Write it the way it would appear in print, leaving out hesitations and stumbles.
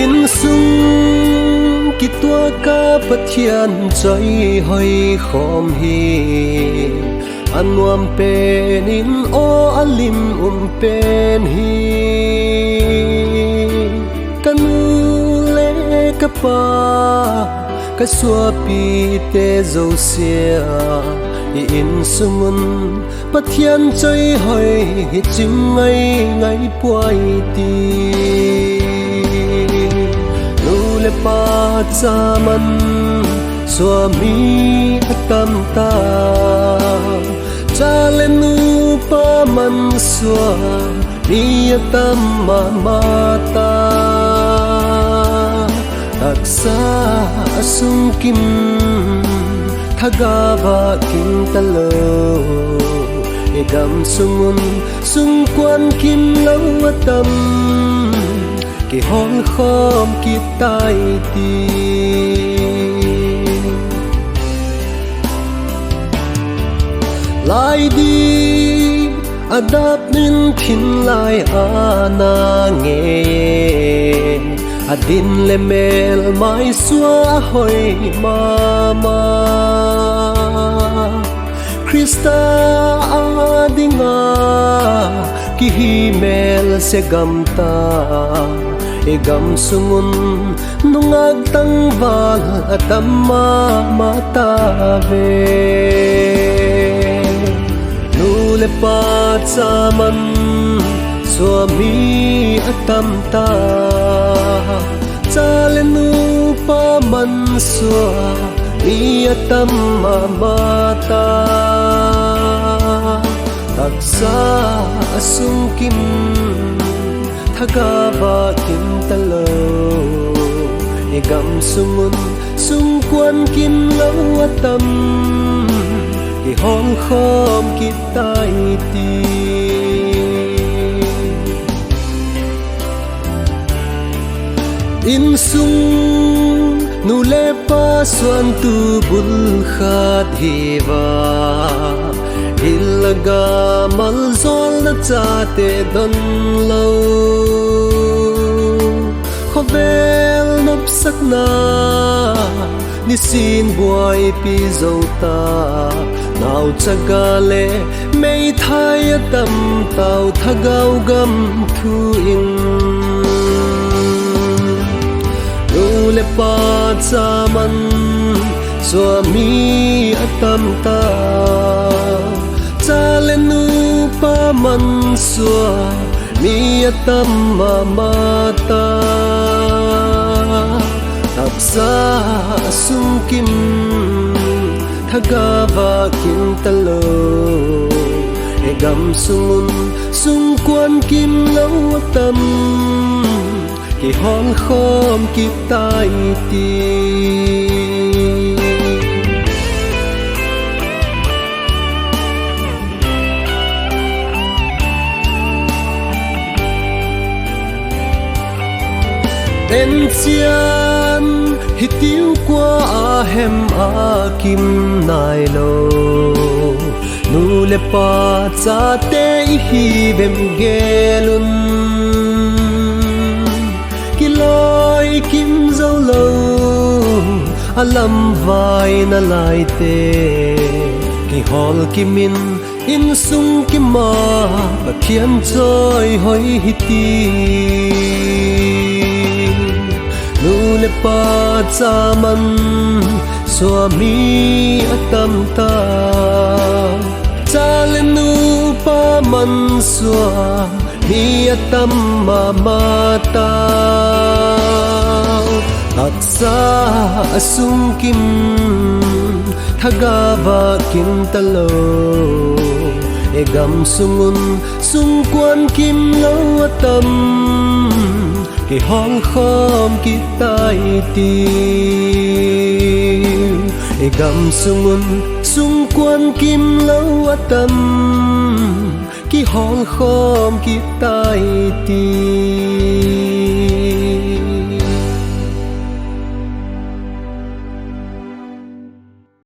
in sung ki tua ka pathian choi hoi khom hi anuam pen in o alim pen hi kanu le ka pa ka suapi te zo sia in sungun pathian choi hoi hi chim ngai ngai puai ti nu le pa chaman swami atam ta chale nu pa man swa ni atam mata taksa asung kim thagava kim talo egam sungun sung quan kim lâu atam ki hol khom ki tai ti lai di adap nin thin lai ana nge adin le mel mai xua hoi mama Krista adinga ki hi mel se gamta egam sungun nungag tangwal atama mata ve nule pa chaman swami atam ta chale nu pa man swa ni atam mata taksa asung kim thagava kim talo egam sungun sung quan kim lâu atam ki hong khom ki tai ti in sung nu le pa suan tu bul khat hiwa ilaga mal zol na chate don lo khovel nop sakna ni sin buai pi zota nau chagale mei thai tam tau thagau gam thu in le pa chaman swami atam ta chale nu pa man swa mi atam mata taksa sung kim thagava kim talo egam sungun sung quan kim lâu atam ki hong khom ki tai ti en chian hitiu qua a hem a kim nai lo nu le pa cha te hi bem gelun loi kim zo lo alam vai na lai te ki hol kimin in sung ki ma pathian choi hoi hiti nu le pa chaman swami atam ta chale nu pa man swa ni atam mata taksa asung kim thagava kim talo egam sungun sung quan kim lâu atam ki hong khom ki tai ti egam sungun sung quan kim lâu atam ki hong khom ki tai ti